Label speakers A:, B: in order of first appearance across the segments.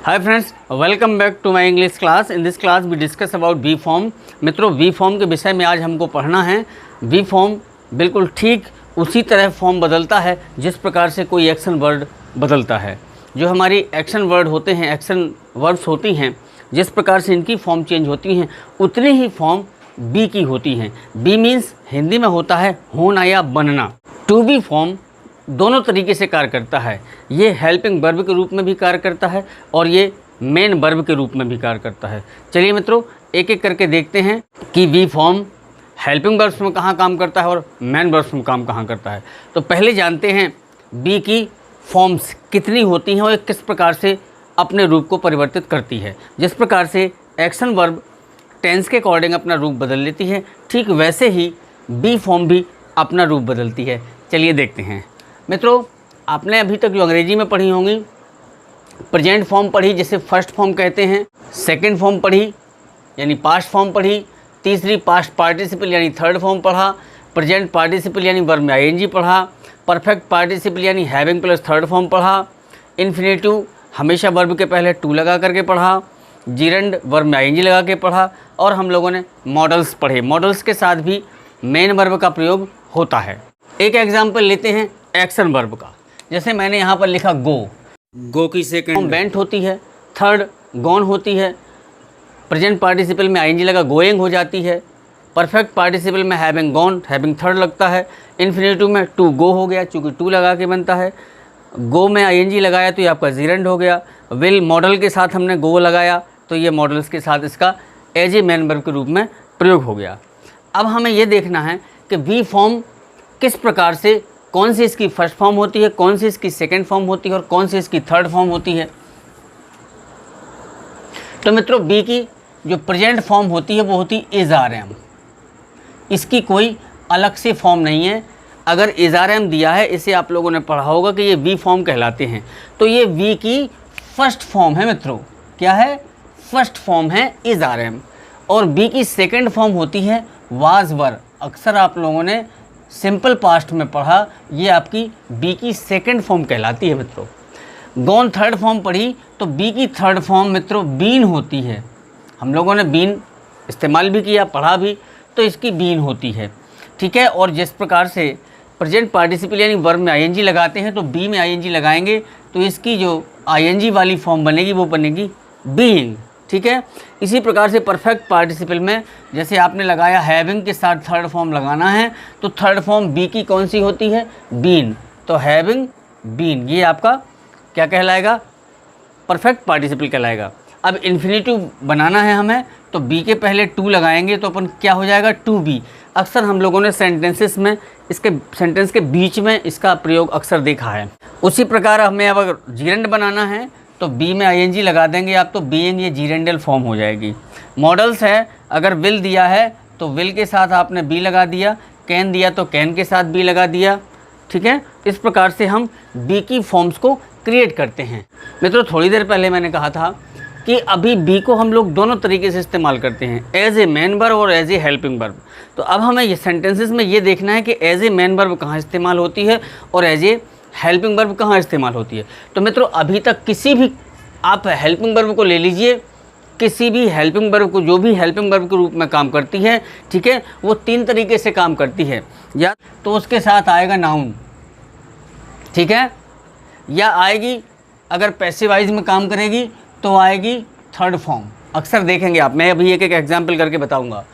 A: Hi friends, welcome back to my English class. In this class we discuss about V form. मित्रों, V form के विषय में आज हमको पढ़ना है। वी फॉर्म बिल्कुल ठीक उसी तरह फॉर्म बदलता है जिस प्रकार से कोई एक्शन वर्ड बदलता है। जो हमारी एक्शन वर्ड होते हैं, एक्शन वर्ब्स होती हैं, जिस प्रकार से इनकी फॉर्म चेंज होती हैं उतनी ही फॉर्म बी की होती हैं। बी मीन्स हिंदी में होता है होना या बनना। टू बी फॉर्म दोनों तरीके से कार्य करता है। ये हेल्पिंग वर्ब के रूप में भी कार्य करता है और ये मेन वर्ब के रूप में भी कार्य करता है। चलिए मित्रों, एक एक करके देखते हैं कि वी फॉर्म हेल्पिंग वर्ब्स में कहाँ काम करता है और मेन वर्ब्स में काम कहाँ करता है। तो पहले जानते हैं बी की फॉर्म्स कितनी होती हैं और किस प्रकार से अपने रूप को परिवर्तित करती है। जिस प्रकार से एक्शन वर्ब टेंस के अकॉर्डिंग अपना रूप बदल लेती है, ठीक वैसे ही बी फॉर्म भी अपना रूप बदलती है। चलिए देखते हैं। मित्रों, आपने अभी तक जो अंग्रेजी में पढ़ी होंगी, प्रेजेंट फॉर्म पढ़ी जिसे फर्स्ट फॉर्म कहते हैं, सेकंड फॉर्म पढ़ी यानी पास्ट फॉर्म पढ़ी, तीसरी पास्ट पार्टिसिपल यानी थर्ड फॉर्म पढ़ा, प्रेजेंट पार्टिसिपल यानी वर्ब में आईएनजी पढ़ा, परफेक्ट पार्टिसिपल यानी हैविंग प्लस थर्ड फॉर्म पढ़ा, इन्फिनेटिव हमेशा वर्ब के पहले टू लगा करके पढ़ा, जीरंड वर्ब में आईएनजी लगा के पढ़ा और हम लोगों ने मॉडल्स पढ़े। मॉडल्स के साथ भी मेन वर्ब का प्रयोग होता है। एक एग्जाम्पल लेते हैं एक्शन वर्ब का। जैसे मैंने यहाँ पर लिखा गो की सेकंड वेंट होती है, थर्ड गॉन होती है, प्रेजेंट पार्टिसिपल में आईएनजी लगा गोइंग हो जाती है, परफेक्ट पार्टिसिपल में हैविंग गॉन हैविंग थर्ड लगता है, इन्फिनेटिव में टू गो हो गया चूँकि टू लगा के बनता है, गो में आईएनजी लगाया तो ये आपका जीरेंड हो गया, विल मॉडल के साथ हमने गो लगाया तो ये मॉडल्स के साथ इसका एज ए मेन वर्ब के रूप में प्रयोग हो गया। अब हमें ये देखना है कि वी फॉर्म किस प्रकार से, कौन सी इसकी फर्स्ट फॉर्म होती है, कौन सी इसकी सेकंड फॉर्म होती है और कौन सी इसकी थर्ड फॉर्म होती है। तो मित्रों, बी की जो प्रेजेंट फॉर्म होती है वो होती है इज आर एम। इसकी कोई अलग से फॉर्म नहीं है। अगर इज आर एम दिया है, इसे आप लोगों ने पढ़ा होगा कि ये वी फॉर्म कहलाते हैं। तो ये वी की फर्स्ट फॉर्म है मित्रों। क्या है? फर्स्ट फॉर्म है इज आर एम। और बी की सेकंड फॉर्म होती है वाज वर। अक्सर आप लोगों ने सिंपल पास्ट में पढ़ा, ये आपकी बी की सेकंड फॉर्म कहलाती है मित्रों। गॉन थर्ड फॉर्म पढ़ी तो बी की थर्ड फॉर्म मित्रों बीन होती है। हम लोगों ने बीन इस्तेमाल भी किया, पढ़ा भी, तो इसकी बीन होती है। ठीक है। और जिस प्रकार से प्रेजेंट पार्टिसिपल यानी वर्ब में आईएनजी लगाते हैं तो बी में आईएनजी लगाएंगे तो इसकी जो आईएनजी वाली फॉर्म बनेगी वो बनेगी बीइंग। ठीक है। इसी प्रकार से परफेक्ट पार्टिसिपल में जैसे आपने लगाया हैविंग के साथ थर्ड फॉर्म लगाना है तो थर्ड फॉर्म बी की कौन सी होती है? बीन। तो हैविंग बीन, ये आपका क्या कहलाएगा? परफेक्ट पार्टिसिपल कहलाएगा। अब इन्फिनेटिव बनाना है हमें तो बी के पहले टू लगाएंगे तो अपन क्या हो जाएगा? To be. अक्सर हम लोगों ने सेंटेंसेस में इसके सेंटेंस के बीच में इसका प्रयोग अक्सर देखा है। उसी प्रकार हमें अब अगर जीरेंड बनाना है तो बी में आईएनजी लगा देंगे आप, तो बीइंग ये जीरेंडल फॉर्म हो जाएगी। मॉडल्स है, अगर विल दिया है तो विल के साथ आपने बी लगा दिया, कैन दिया तो कैन के साथ बी लगा दिया। ठीक है। इस प्रकार से हम बी की फॉर्म्स को क्रिएट करते हैं। मित्रों, थोड़ी देर पहले मैंने कहा था कि अभी बी को हम लोग दोनों तरीके से इस्तेमाल करते हैं, एज ए मेन वर्ब और एज ए हेल्पिंग वर्ब। तो अब हमें ये सेंटेंसेस में ये देखना है कि एज ए मेन वर्ब कहाँ इस्तेमाल होती है और एज ए हेल्पिंग वर्ब कहाँ इस्तेमाल होती है। तो मित्रों, अभी तक किसी भी आप हेल्पिंग वर्ब को ले लीजिए, किसी भी हेल्पिंग वर्ब को, जो भी हेल्पिंग वर्ब के रूप में काम करती है, ठीक है, वो तीन तरीके से काम करती है। या तो उसके साथ आएगा नाउन, ठीक है, या आएगी अगर पैसिवाइज में काम करेगी तो आएगी थर्ड फॉर्म। अक्सर देखेंगे आप, मैं अभी एक एक एग्जाम्पल करके बताऊंगा।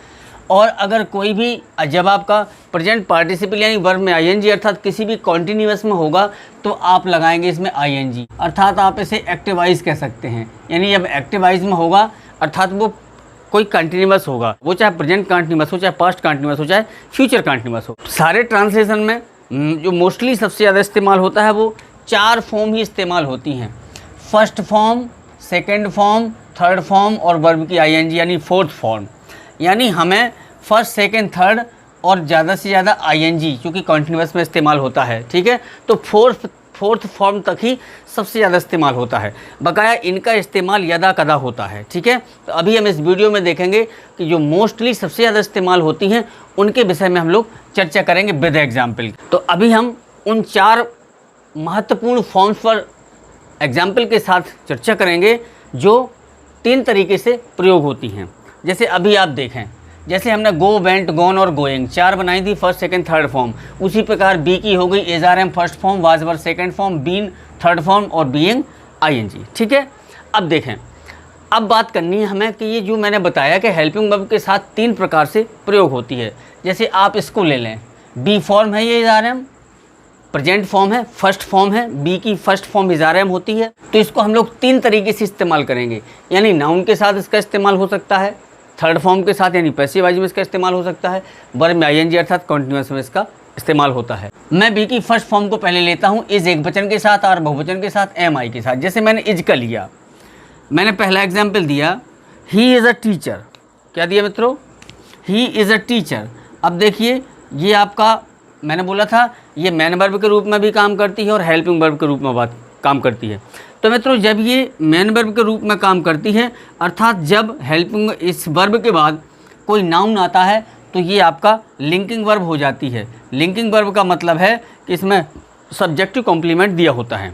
A: और अगर कोई भी, जब आपका प्रेजेंट पार्टिसिपल यानी वर्ब में आईएनजी अर्थात किसी भी कॉन्टिन्यूअस में होगा तो आप लगाएंगे इसमें आईएनजी, अर्थात आप इसे एक्टिवाइज कह सकते हैं। यानी जब एक्टिवाइज में होगा अर्थात वो कोई कंटिन्यूअस होगा, वो चाहे प्रेजेंट कंटिन्यूअस हो, चाहे पास्ट कंटिन्यूअस हो, चाहे फ्यूचर कंटिन्यूअस हो। सारे ट्रांसलेशन में जो मोस्टली सबसे ज़्यादा इस्तेमाल होता है वो चार फॉर्म ही इस्तेमाल होती हैं। First form, second form, third form और वर्ब की आईएनजी यानी फोर्थ फॉर्म। यानी हमें फर्स्ट, सेकंड, थर्ड और ज़्यादा से ज़्यादा आईएनजी क्योंकि कॉन्टिन्यूअस में इस्तेमाल होता है। ठीक है। तो फोर्थ फॉर्म तक ही सबसे ज़्यादा इस्तेमाल होता है, बकाया इनका इस्तेमाल यदा कदा होता है। ठीक है। तो अभी हम इस वीडियो में देखेंगे कि जो मोस्टली सबसे ज़्यादा इस्तेमाल होती हैं उनके विषय में हम लोग चर्चा करेंगे विद एग्जाम्पल। तो अभी हम उन चार महत्वपूर्ण फॉर्म्स पर एग्जाम्पल के साथ चर्चा करेंगे जो 3 तरीके से प्रयोग होती हैं। जैसे अभी आप देखें, जैसे हमने गो, वेंट, गॉन और गोइंग 4 बनाई थी, फर्स्ट सेकंड थर्ड फॉर्म। उसी प्रकार बी की हो गई is are am first form, was were second form, been third form और बीइंग आईएनजी। ठीक है, अब देखें, अब बात करनी है हमें कि ये जो मैंने बताया कि हेल्पिंग वर्ब के साथ 3 प्रकार से प्रयोग होती है। जैसे आप इसको ले लें, बी फॉर्म है ये is are am, present form है, फर्स्ट फॉर्म है, बी की first form is are am होती है। तो इसको हम लोग 3 तरीके से इस्तेमाल करेंगे, यानी नाउन के साथ इसका इस्तेमाल हो सकता है, थर्ड फॉर्म के साथ यानी पैसिव वॉइस में इसका इस्तेमाल हो सकता है, वर्ब में आईएनजी अर्थात कॉन्टिन्यूअस में इसका इस्तेमाल होता है। मैं बी की फर्स्ट फॉर्म को पहले लेता हूँ, इज एक वचन के साथ, आर बहुवचन के साथ, एम आई के साथ। जैसे मैंने इज का लिया, मैंने पहला एग्जाम्पल दिया, ही इज़ अ टीचर। क्या दिया मित्रों? He is a teacher. अब देखिए, ये आपका मैंने बोला था ये मैन वर्ब के रूप में भी काम करती है और हेल्पिंग वर्ब के रूप में काम करती है। तो मित्रों, जब ये मैन वर्ब के रूप में काम करती है, अर्थात जब हेल्पिंग इस वर्ब के बाद कोई नाउन आता है, तो ये आपका लिंकिंग वर्ब हो जाती है। लिंकिंग वर्ब का मतलब है कि इसमें सब्जेक्टिव कॉम्प्लीमेंट दिया होता है,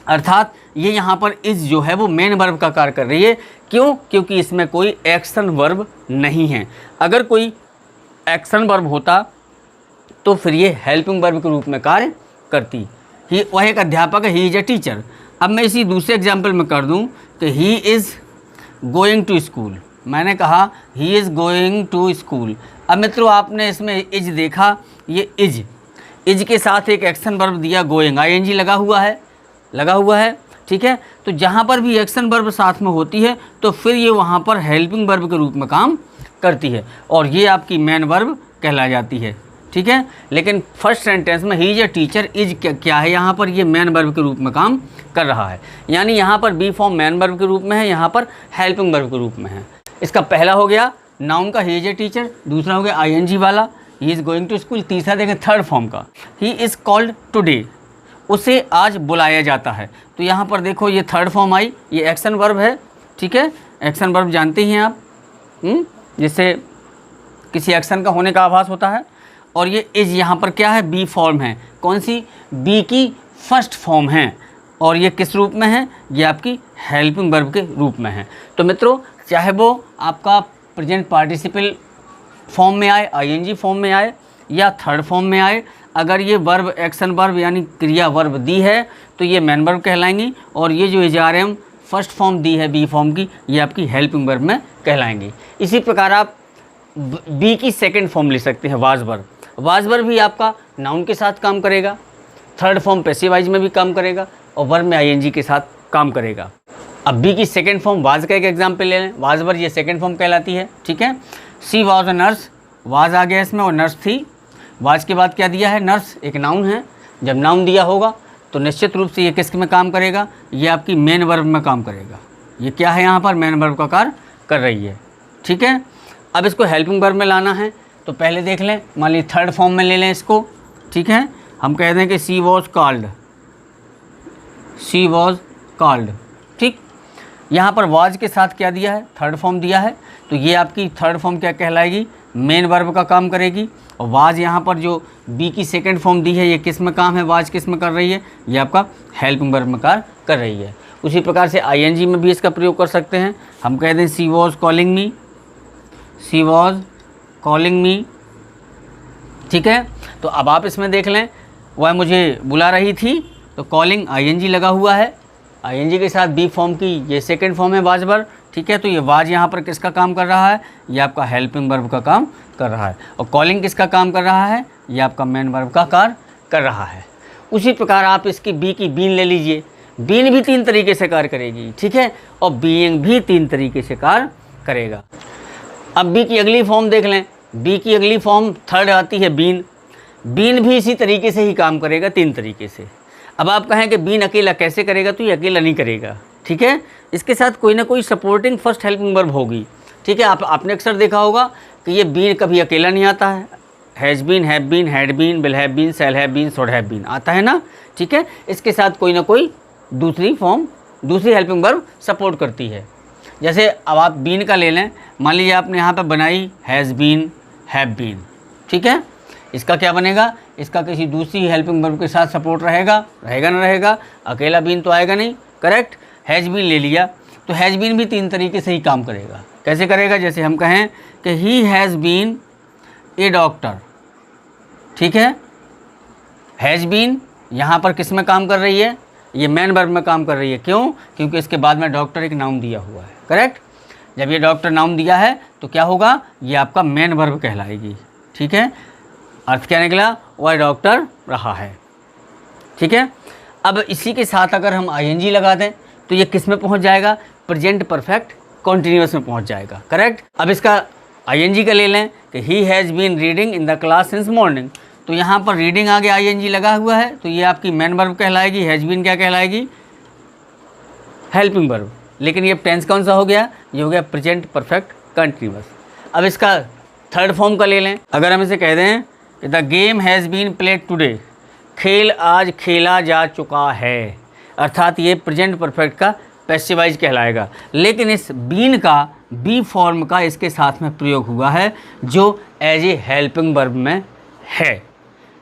A: अर्थात ये यहाँ पर इज जो है वो मेन वर्ब का कार्य कर रही है। क्यों? क्योंकि इसमें कोई एक्शन वर्ब नहीं है। अगर कोई एक्शन वर्ब होता तो फिर ये हेल्पिंग वर्ब के रूप में कार्य करती। ही, वह एक अध्यापक है, ही इज ए टीचर। अब मैं इसी दूसरे एग्जाम्पल में कर दूं कि he is going to school. मैंने कहा he is going to school. अब मित्रों, आपने इसमें इज देखा, ये इज के साथ एक एक्शन वर्ब दिया गोइंग, आईएनजी लगा हुआ है। ठीक है, तो जहाँ पर भी एक्शन वर्ब साथ में होती है तो फिर ये वहाँ पर हेल्पिंग वर्ब के रूप में काम करती है और ये आपकी मेन वर्ब कहला जाती है। ठीक है, लेकिन फर्स्ट सेंटेंस में he is a teacher, is क्या है यहाँ पर? ये मेन वर्ब के रूप में काम कर रहा है, यानी यहाँ पर बी फॉर्म मेन वर्ब के रूप में है, यहाँ पर हेल्पिंग वर्ब के रूप में है। इसका पहला हो गया नाउन का ही इज ए टीचर, दूसरा हो गया आईएनजी वाला he is going to school, तीसरा देखें थर्ड फॉर्म का ही इज़ कॉल्ड टुडे, उसे आज बुलाया जाता है। तो यहाँ पर देखो ये थर्ड फॉर्म आई, ये एक्शन वर्ब है। ठीक है, एक्शन वर्ब जानते ही हैं आप, जिससे किसी एक्शन का होने का आभास होता है। और ये इज यहाँ पर क्या है? बी फॉर्म है। कौन सी? बी की फर्स्ट फॉर्म है। और ये किस रूप में है? ये आपकी हेल्पिंग वर्ब के रूप में है। तो मित्रों, चाहे वो आपका प्रेजेंट पार्टिसिपल फॉर्म में आए, आईएनजी फॉर्म में आए या थर्ड फॉर्म में आए, अगर ये वर्ब एक्शन वर्ब यानी क्रिया वर्ब दी है तो ये मेन वर्ब कहलाएंगी, और ये जो इजारम फर्स्ट फॉर्म दी है बी फॉर्म की, ये आपकी हेल्पिंग वर्ब में कहलाएंगी। इसी प्रकार आप बी की सेकंड फॉर्म ले सकते हैं, वाज वर्ब। वाज वर्ब भी आपका नाउन के साथ काम करेगा, थर्ड फॉर्म पैसिव वॉइस में भी काम करेगा और वर्ब में आईएनजी के साथ काम करेगा। अब बी की सेकंड फॉर्म वाज का एक एग्जाम्पल ले लें, वाज वर्ब ये सेकंड फॉर्म कहलाती है। ठीक है, she was a nurse, was आ गया इसमें और नर्स थी। वाज के बाद क्या दिया है? नर्स एक नाउन है। जब नाउन दिया होगा तो निश्चित रूप से ये किस में काम करेगा? ये आपकी मेन वर्ब में काम करेगा। ये क्या है? यहाँ पर मेन वर्ब का कार्य कर रही है। ठीक है, अब इसको हेल्पिंग वर्ब में लाना है तो पहले देख लें, मान ली थर्ड फॉर्म में ले लें इसको। ठीक है, हम कह दें कि सी वॉज कॉल्ड। ठीक, यहाँ पर वाज के साथ क्या दिया है? थर्ड फॉर्म दिया है। तो ये आपकी थर्ड फॉर्म क्या कहलाएगी? मेन वर्ब का काम करेगी। और वाज यहाँ पर जो बी की सेकंड फॉर्म दी है, ये किस में काम है? वाज किस में कर रही है? ये आपका हेल्पिंग वर्ब में कार्य कर रही है। उसी प्रकार से आईएनजी में भी इसका प्रयोग कर सकते हैं। हम कह दें सी वॉज कॉलिंग मी। ठीक है, तो अब आप इसमें देख लें, वह मुझे बुला रही थी, तो कॉलिंग आईएनजी लगा हुआ है, आईएनजी के साथ बी फॉर्म की ये सेकंड फॉर्म है वाज वर्ब। ठीक है, तो ये वाज यहाँ पर किसका काम कर रहा है? ये आपका हेल्पिंग वर्ब का काम कर रहा है। और कॉलिंग किसका काम कर रहा है? ये आपका मेन वर्ब का कार्य कर रहा है। उसी प्रकार आप इसकी बी की बीन ले लीजिए, बीन भी 3 तरीके से कार्य करेगी। ठीक है, और बीइंग भी 3 तरीके से कार्य करेगा। अब बी की अगली फॉर्म देख लें, बी की अगली फॉर्म थर्ड आती है बीन। बीन भी इसी तरीके से ही काम करेगा, 3 तरीके से। अब आप कहें कि बीन अकेला कैसे करेगा, तो ये अकेला नहीं करेगा। ठीक है, इसके साथ कोई ना कोई सपोर्टिंग फर्स्ट हेल्पिंग वर्ब होगी। ठीक है, आपने अक्सर देखा होगा कि ये बीन कभी अकेला नहीं आता है। Has been, have been, had been, will have been, shall have been, should have been आता है ना। ठीक है, इसके साथ कोई ना कोई दूसरी हेल्पिंग वर्ब सपोर्ट करती है। जैसे अब आप बीन का ले लें, मान लीजिए आपने यहाँ पर बनाई हैज़ बीन, हैव बीन। ठीक है, इसका क्या बनेगा? इसका किसी दूसरी हेल्पिंग वर्ब के साथ सपोर्ट रहेगा ना रहेगा? अकेला बीन तो आएगा नहीं। करेक्ट, हैज़ बीन ले लिया। तो हैज़ बीन भी 3 तरीके से ही काम करेगा। कैसे करेगा? जैसे हम कहें कि he has been a doctor, ठीक है, हैज़ बीन यहाँ पर किस में काम कर रही है? ये मैन वर्ब में काम कर रही है। क्यों? क्योंकि इसके बाद में डॉक्टर एक नाउन दिया हुआ है। करेक्ट? जब ये डॉक्टर नाउन दिया है तो क्या होगा? ये आपका मैन वर्ब कहलाएगी। ठीक है, अर्थ क्या निकला? वह डॉक्टर रहा है। ठीक है, अब इसी के साथ अगर हम आईएनजी लगा दें तो ये किस में पहुंच जाएगा? प्रेजेंट परफेक्ट कॉन्टिन्यूअस में पहुंच जाएगा। करेक्ट? अब इसका आईएनजी का ले लें कि he has been reading in the class since morning, तो यहाँ पर रीडिंग आगे आईएनजी लगा हुआ है तो ये आपकी मैन वर्ब कहलाएगी। हैज़ बीन क्या कहलाएगी? Helping verb. लेकिन ये टेंस कौन सा हो गया? ये हो गया प्रेजेंट परफेक्ट कंटिन्यूअस। अब इसका थर्ड फॉर्म का ले लें। अगर हम इसे कह दें कि the game has been played today, खेल आज खेला जा चुका है, अर्थात ये प्रेजेंट परफेक्ट का पैसिवाइज कहलाएगा। लेकिन इस बीन का बी फॉर्म का इसके साथ में प्रयोग हुआ है जो एज ए हेल्पिंग वर्ब में है।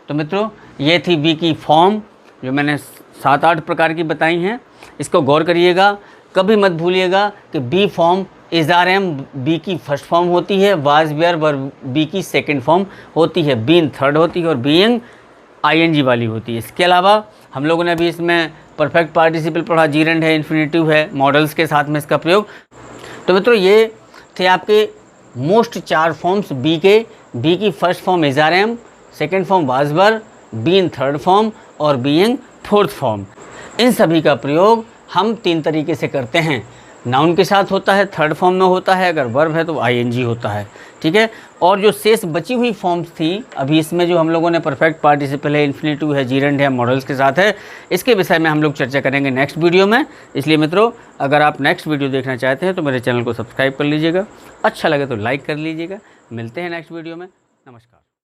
A: तो मित्रों, ये थी बी की फॉर्म जो मैंने 7-8 प्रकार की बताई हैं। इसको गौर करिएगा, कभी मत भूलिएगा कि बी फॉर्म इज़ारएम बी की फर्स्ट फॉर्म होती है, वाज वेयर वर्ब बी की सेकंड फॉर्म होती है, बीन थर्ड होती है और बीइंग आईएनजी वाली होती है। इसके अलावा हम लोगों ने अभी इसमें परफेक्ट पार्टिसिपल पढ़ा, जीरेंड है, इन्फिनेटिव है, मॉडल्स के साथ में इसका प्रयोग। तो मित्रों, ये थे आपके मोस्ट 4 फॉर्म्स बी के। बी की first form is are am, second form was were, being third form और बीइंग फोर्थ फॉर्म। इन सभी का प्रयोग हम 3 तरीके से करते हैं। नाउन के साथ होता है, थर्ड फॉर्म में होता है, अगर वर्ब है तो आईएनजी होता है। ठीक है, और जो शेष बची हुई फॉर्म्स थी अभी इसमें जो हम लोगों ने परफेक्ट पार्टिसिपल है, इन्फिनेटिव है, जीरेंड है, मॉडल्स के साथ है, इसके विषय में हम लोग चर्चा करेंगे नेक्स्ट वीडियो में। इसलिए मित्रों, अगर आप नेक्स्ट वीडियो देखना चाहते हैं तो मेरे चैनल को सब्सक्राइब कर लीजिएगा, अच्छा लगे तो लाइक कर लीजिएगा। मिलते हैं नेक्स्ट वीडियो में। नमस्कार।